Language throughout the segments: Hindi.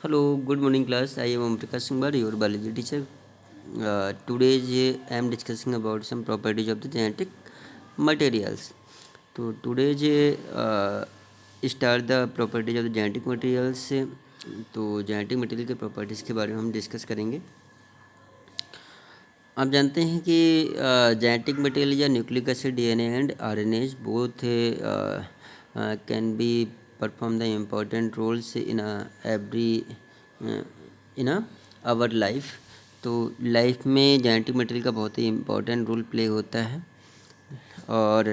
Hello, good morning class. I am Om Prakash Singh Bari, your biology teacher. Today I am discussing about some properties of the genetic materials. तो today start the properties of the genetic materials से तो genetic material के properties के बारे में हम डिस्कस करेंगे। आप जानते हैं कि जेनेटिक मटेरियल या nucleic acid DNA and RNAs both can be perform the important roles in every in our life. तो लाइफ में जेनेटिक मटेरियल का बहुत ही इम्पोर्टेंट रोल प्ले होता है और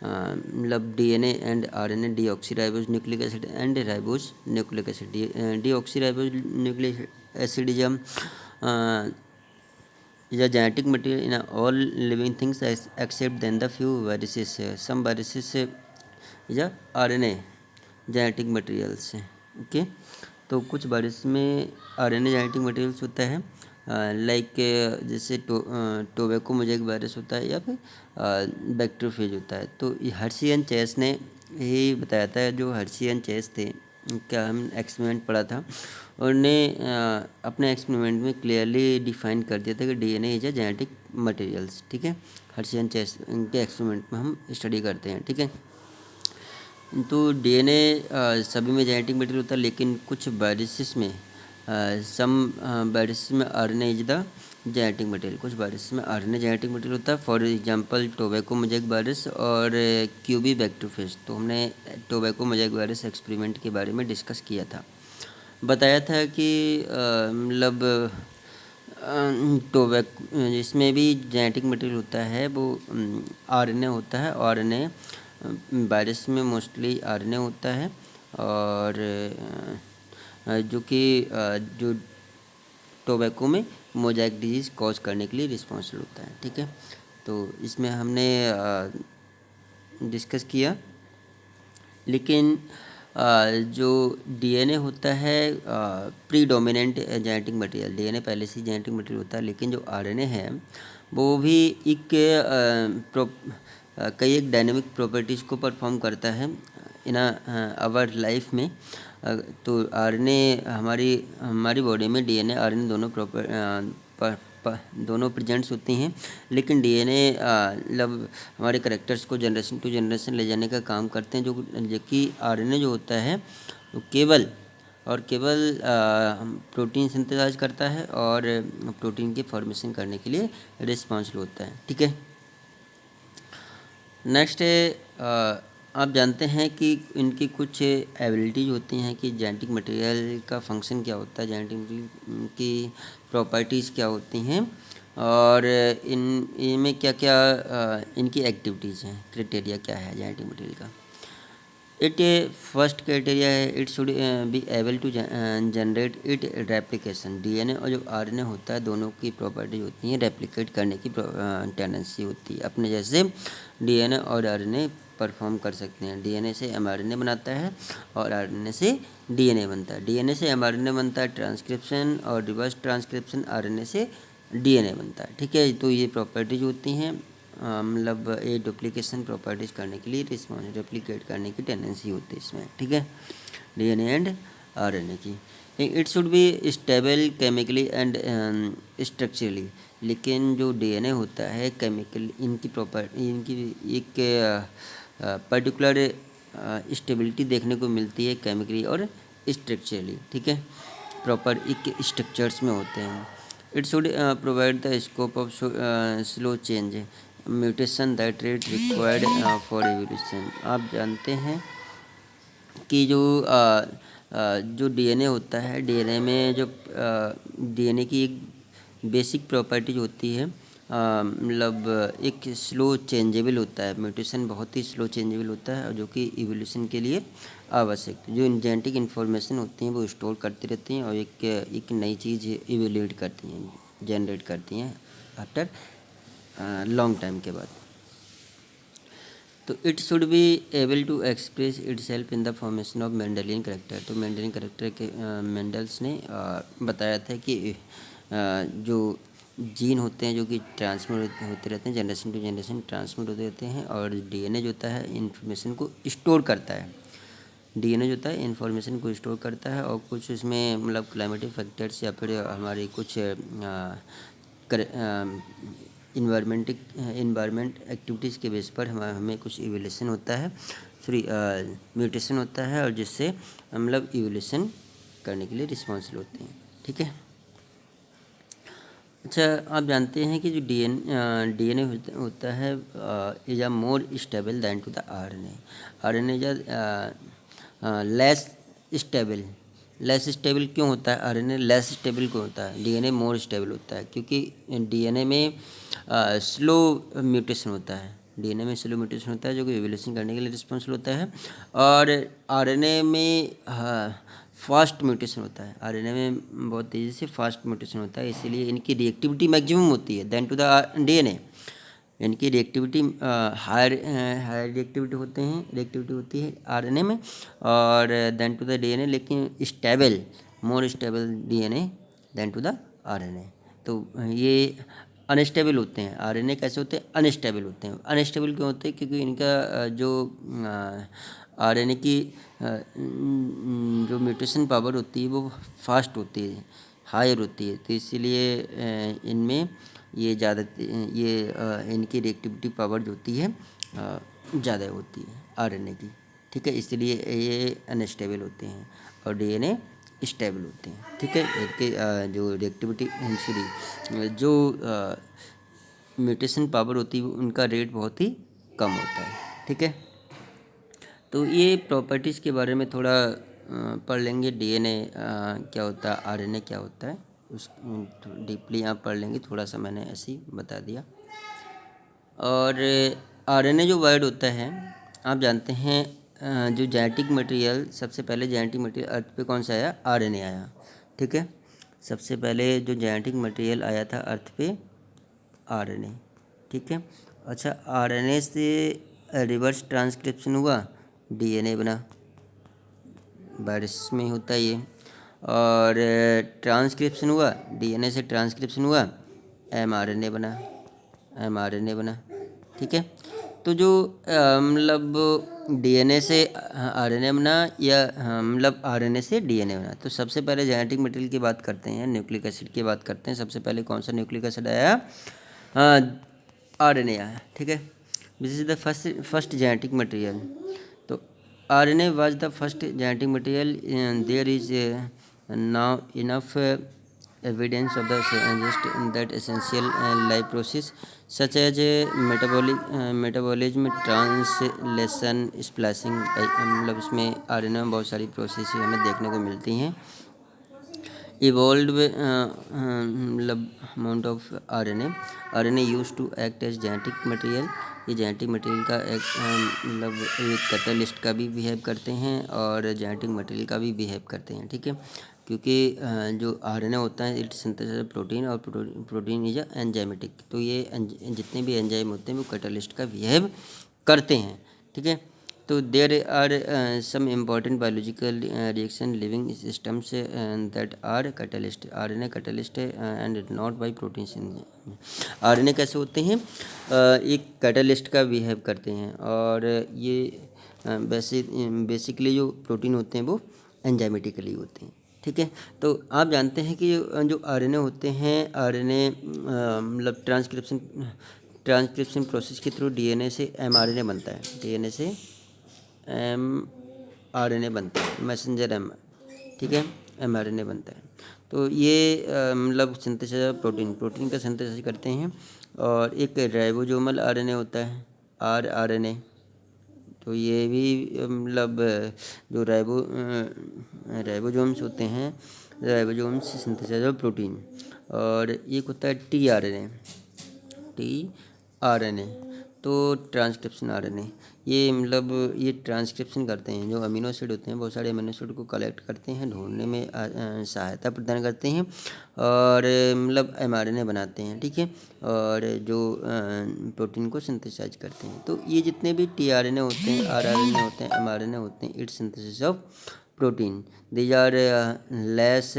मतलब DNA and RNA deoxyribose nucleic acid and ribose nucleic acid deoxyribose nucleic acid is a genetic material in all living things except then the few viruses. Some viruses is a RNA genetic materials. Okay तो कुछ वायरस में RNA जेनेटिक मटेरियल्स होता है लाइक जैसे टोबैको मोज़ेक वायरस होता है या फिर बैक्टीरियोफेज होता है। तो हर्शी एंड चेस ने यही बताया था, जो हर्शी एंड चेस थे, क्या हम एक्सपेरिमेंट पढ़ा था, उन्होंने अपने एक्सपेरिमेंट में क्लियरली डिफाइन कर दिया था कि DNA is a genetic materials. ठीक है, हर्शी एंड चेस के एक्सपेरिमेंट में हम स्टडी करते हैं। ठीक है, तो डीएनए सभी में जेनेटिक मटेरियल होता है, लेकिन कुछ वायरसेस में सम वायरसेस में RNA is the genetic material. कुछ वायरस में आरएनए जेनेटिक मटेरियल होता है, for example tobacco mosaic virus और क्यूबी बैक्टीरियोफेज। तो हमने टोबैको मोज़ेक वायरस एक्सपेरिमेंट के बारे में डिस्कस किया था, बताया था कि मतलब टोबैको जिसमें भी जेनेटिक मटेरियल होता है वो आरएनए होता है। आरएनए वायरस में मोस्टली आरएनए होता है और जो कि जो टोबैको में मोज़ेक डिजीज़ कॉज करने के लिए रिस्पॉन्सिबल होता है। ठीक है, तो इसमें हमने डिस्कस किया। लेकिन जो डीएनए होता है प्रीडोमिनेंट जेनेटिक मटेरियल, डीएनए पहले से जेनेटिक मटेरियल होता है, लेकिन जो आरएनए है वो भी कई एक डायनेमिक प्रॉपर्टीज़ को परफॉर्म करता है इन आवर लाइफ में। तो आरएनए हमारी बॉडी में डीएनए आरएनए दोनों प्रेजेंट्स होती हैं, लेकिन डीएनए मतलब हमारे करेक्टर्स को जनरेशन टू जनरेशन ले जाने का काम करते हैं, जो कि आरएनए जो होता है वो केवल प्रोटीन सिंथेसाइज करता है और प्रोटीन की फॉर्मेशन करने के लिए रिस्पॉन्सिबल होता है। ठीक है, नेक्स्ट आप जानते हैं कि इनकी कुछ एबिलिटीज होती हैं कि जेनेटिक मटेरियल का फंक्शन क्या होता है, जेनेटिक मटेरियल की प्रॉपर्टीज़ क्या होती हैं और इनमें क्या क्या इनकी एक्टिविटीज़ हैं, क्राइटेरिया क्या है जेनेटिक मटेरियल का। फर्स्ट क्राइटेरिया है it should be able to generate it replication. DNA और जो आरएनए होता है दोनों की प्रॉपर्टी होती है रेप्लिकेट करने की टेंडेंसी होती है। अपने जैसे डीएनए और आरएनए परफॉर्म कर सकते हैं। डीएनए से एमआरएनए बनाता है और आरएनए से डीएनए बनता है। डीएनए से एमआरएनए बनता है ट्रांसक्रिप्शन और रिवर्स ट्रांसक्रिप्शन आरएनए से डीएनए बनता है। ठीक है, तो ये प्रॉपर्टीज होती हैं मतलब ये डुप्लीकेशन प्रॉपर्टीज़ करने के लिए रेप्लिकेट करने की टेंडेंसी होती है इसमें। ठीक है, डीएनए एंड आरएनए की। It should be stable chemically and structurally. लेकिन जो डीएनए होता है केमिकल इनकी एक पर्टिकुलर स्टेबिलिटी देखने को मिलती है केमिकली और स्ट्रक्चरली। ठीक है, प्रॉपर एक स्ट्रक्चर्स में होते हैं। It should provide the scope of slow change mutation that rate required for evolution. आप जानते हैं कि जो डीएनए होता है, डीएनए में जो डीएनए की एक बेसिक प्रॉपर्टीज होती है मतलब एक स्लो चेंजेबल होता है। म्यूटेशन बहुत ही स्लो चेंजेबल होता है और जो कि इवोल्यूशन के लिए आवश्यक जो जेनेटिक इन्फॉर्मेशन होती हैं वो स्टोर करती रहती हैं और एक नई चीज़ इवेल्यूएट करती हैं, जनरेट करती हैं आफ्टर लॉन्ग टाइम के बाद। तो it should be able to express itself in the formation of Mendelian character. तो मेंडेलियन करेक्टर के मेंडल्स ने बताया था कि जो जीन होते हैं जो कि ट्रांसमिट होते रहते हैं, जनरेशन टू जनरेशन ट्रांसमिट होते रहते हैं और डीएनए जो होता है इन्फॉर्मेशन को स्टोर करता है। डीएनए जो होता है इन्फॉर्मेशन को स्टोर करता है, और कुछ इसमें मतलब क्लाइमेटिक फैक्टर्स या फिर हमारे कुछ इन्वायरमेंट एक्टिविटीज़ के बेस पर हमें कुछ इवोल्यूशन होता है, सॉरी म्यूटेशन होता है, और जिससे मतलब इवोल्यूशन करने के लिए रिस्पॉन्सिबल होते हैं। ठीक है। अच्छा, आप जानते हैं कि जो डीएनए होता है is a more stable than to the RNA. RNA is less stable. Less stable क्यों होता है? आरएनए लेस स्टेबल क्यों होता है? डीएनए मोर स्टेबल होता है क्योंकि डीएनए में स्लो म्यूटेशन होता है। डीएनए में स्लो म्यूटेशन होता है जो कि एवोल्यूशन करने के लिए रिस्पॉन्सिबल होता है, और आरएनए में फास्ट म्यूटेशन होता है। आरएनए में बहुत तेज़ी से फास्ट म्यूटेशन होता है, इसीलिए इनकी रिएक्टिविटी मैक्सिमम होती है देन टू द डीएनए। इनकी रिएक्टिविटी हायर हायर रिएक्टिविटी होती है आरएनए में और देन टू द डीएनए, लेकिन stable more stable DNA than to the RNA. तो ये अनस्टेबल होते हैं। आरएनए कैसे होते हैं? अनस्टेबल होते हैं। अनस्टेबल क्यों होते हैं? क्योंकि इनका जो आरएनए की जो म्यूटेशन पावर होती है वो फास्ट होती है, हायर होती है, तो इसीलिए इनमें ये ज़्यादा इनकी रिएक्टिविटी पावर जो होती है ज़्यादा होती है आरएनए की। ठीक है, इसलिए ये अनस्टेबल होते हैं और डीएनए स्टेबल होते हैं। ठीक है, इनके जो रिएक्टिविटी सॉरी जो म्यूटेशन पावर होती है उनका रेट बहुत ही कम होता है। ठीक है, तो ये प्रॉपर्टीज़ के बारे में थोड़ा पढ़ लेंगे। डीएनए क्या होता है, आरएनए क्या होता है, उस डीपली आप पढ़ लेंगे। थोड़ा सा मैंने ऐसे ही बता दिया। और आरएनए जो वर्ड होता है, आप जानते हैं जो जेनेटिक मटेरियल, सबसे पहले जेनेटिक मटेरियल अर्थ पे कौन सा आया? आरएनए आया। ठीक है, सबसे पहले जो जेनेटिक मटेरियल आया था अर्थ पे, आरएनए। ठीक है, अच्छा, आरएनए से रिवर्स ट्रांसक्रिप्शन हुआ, डीएनए बना। वायरस में होता है ये। और ट्रांसक्रिप्शन हुआ, डीएनए से ट्रांसक्रिप्शन हुआ, एमआरएनए बना। ठीक है, तो जो मतलब डीएनए से आरएनए बना या मतलब आरएनए से डीएनए बना, तो सबसे पहले जेनेटिक मटेरियल की बात करते हैं, न्यूक्लिक एसिड की बात करते हैं। सबसे पहले कौन सा न्यूक्लिक एसिड आया? आरएनए आया। ठीक है, this is the first genetic material. तो RNA was the first genetic material, and there is now enough evidence of the suggest that essential life process such as metabolism, translation, splicing, मतलब इसमें RNA में बहुत सारी प्रोसेस हमें देखने को मिलती हैं। इवॉल्व मतलब amount of RNA use to act as genetic material. ये जेनेटिक मटेरियल का एक मतलब एक कैटलिस्ट का भी बिहेव करते हैं और जेनेटिक मटेरियल का भी बिहेव करते हैं। ठीक है, क्योंकि जो आरएनए होता है इट सिंथेसाइज प्रोटीन, और प्रोटीन इज एंजाइमेटिक। तो ये जितने भी एंजाइम होते हैं वो कैटलिस्ट का बिहेव करते हैं। ठीक है, तो there are some important biological reaction living systems that are catalyst. RNA catalyst है and not by protein. RNA कैसे होते हैं? एक कैटलिस्ट का बिहेव करते हैं, और ये बेसिकली जो प्रोटीन होते हैं वो एंजाइमेटिकली होते हैं। ठीक है, तो आप जानते हैं कि जो आरएनए होते हैं, आरएनए मतलब ट्रांसक्रिप्शन प्रोसेस के थ्रू डीएनए से एमआरएनए बनता है। डीएनए से एमआरएनए बनता है, मैसेंजर ठीक है, एमआरएनए बनता है। तो ये मतलब सिंथेसाइज प्रोटीन का सिंथेसाइज करते हैं। और एक राइबोसोमल आरएनए होता है, आरआरएनए। तो ये भी मतलब जो राइबोसोम्स होते हैं, राइबोसोम्स सिंथेसाइज ऑफ प्रोटीन। और एक होता है टीआरएनए, तो ट्रांसक्रिप्शन आरएनए। ये मतलब ये ट्रांसक्रिप्शन करते हैं, जो अमीनो एसिड होते हैं, बहुत सारे अमीनो एसिड को कलेक्ट करते हैं, ढूंढने में सहायता प्रदान करते हैं, और मतलब एमआरएनए बनाते हैं। ठीक है, और जो प्रोटीन को सिंथेसाइज करते हैं। तो ये जितने भी टीआरएनए होते हैं, आरआरएनए होते हैं, एमआरएनए होते हैं, it's synthesis of protein. These are less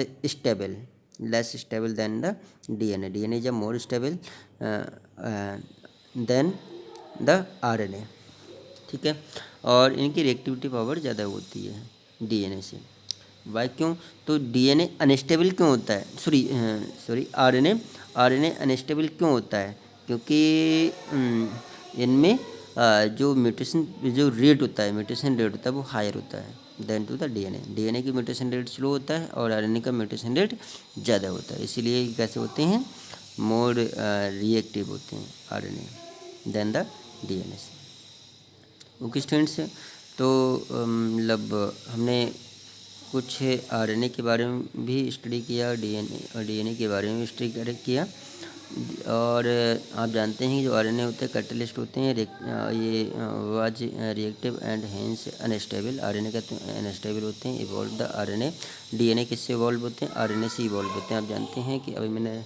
stable than the DNA. DNA is more stable than the RNA. ठीक है। और इनकी रिएक्टिविटी पावर ज़्यादा होती है डीएनए से। वाई क्यों? तो डीएनए अनस्टेबल क्यों होता है? सॉरी आरएनए अनस्टेबल क्यों होता है? क्योंकि इनमें जो म्यूटेशन जो रेट होता है, म्यूटेशन रेट होता है वो हायर होता है देन टू द डीएनए की म्यूटेशन रेट स्लो होता है और आरएनए का म्यूटेशन रेट ज़्यादा होता है, इसीलिए कैसे होते हैं, मोर रिएक्टिव होते हैं आरएनए देन द डीएनए से। ओके स्टूडेंट्स, तो मतलब हमने कुछ आरएनए के बारे में भी स्टडी किया, डीएनए के बारे में भी स्टडी किया। और आप जानते हैं कि जो आरएनए होते हैं कैटलिस्ट होते हैं, ये was reactive and hence unstable. RNA कहते हैं अनस्टेबल होते हैं। इवॉल्व द आरएनए, डीएनए किससे इवॉल्व होते हैं? आरएनए से इवॉल्व होते हैं। आप जानते हैं कि अभी मैंने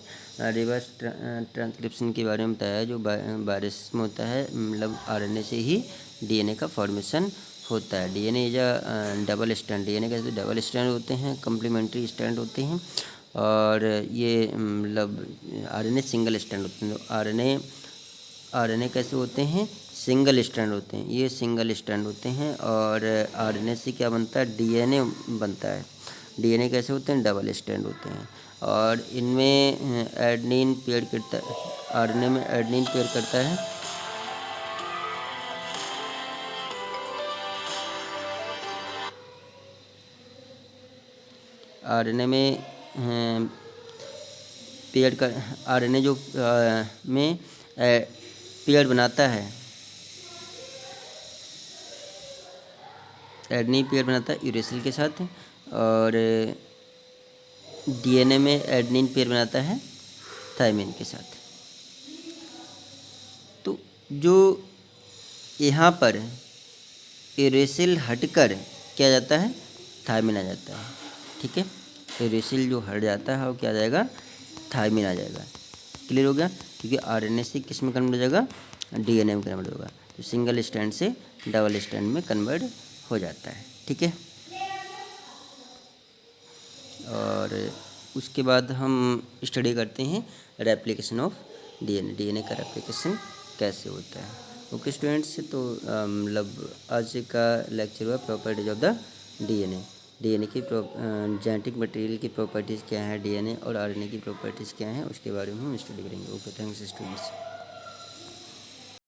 रिवर्स ट्रांसक्रिप्शन के बारे में बताया, जो वायरस में होता है, मतलब आरएनए से ही डीएनए का फॉर्मेशन होता है। DNA is a double strand, DNA कैसे डबल स्ट्रैंड होते हैं, कम्प्लीमेंट्री स्ट्रैंड होते हैं। और ये मतलब आरएनए सिंगल स्ट्रैंड होते हैं। आरएनए कैसे होते हैं? सिंगल स्ट्रैंड होते हैं, ये सिंगल स्ट्रैंड होते हैं। और आरएनए से क्या बनता है? डीएनए बनता है। डीएनए कैसे होते हैं? डबल स्ट्रैंड होते हैं। और इनमें एडेनिन पेयर करता है, आरएनए में एडेनिन पेयर करता है, आरएनए में पेयर कर आरएनए जो में पेयर बनाता है, एडेनिन पेयर बनाता है यूरेसिल के साथ। और डीएनए में एडेनिन पेयर बनाता है थायमिन के साथ। तो जो यहाँ पर यूरेसिल हटकर क्या जाता है? थायमिन आ जाता है, ठीक है। यूरेसिल जो हट जाता है वो क्या आ जाएगा? थायमिन आ जाएगा। क्लियर हो गया? क्योंकि आरएनए से किस में कन्वर्ट हो जाएगा? डीएनए में कन्वर्ट होगा। तो सिंगल स्ट्रैंड से डबल स्ट्रैंड में कन्वर्ट हो जाता है, ठीक है। और उसके बाद हम स्टडी करते हैं रेप्लिकेशन ऑफ डीएनए, डीएनए का रेप्लिकेशन कैसे होता है। ओके स्टूडेंट्स, तो मतलब आज का लेक्चर हुआ properties of the DNA. DNA की जेनेटिक मटेरियल की प्रॉपर्टीज़ क्या है, डीएनए और आरएनए की प्रॉपर्टीज़ क्या हैं, उसके बारे में हम स्टडी करेंगे। Okay, thanks students.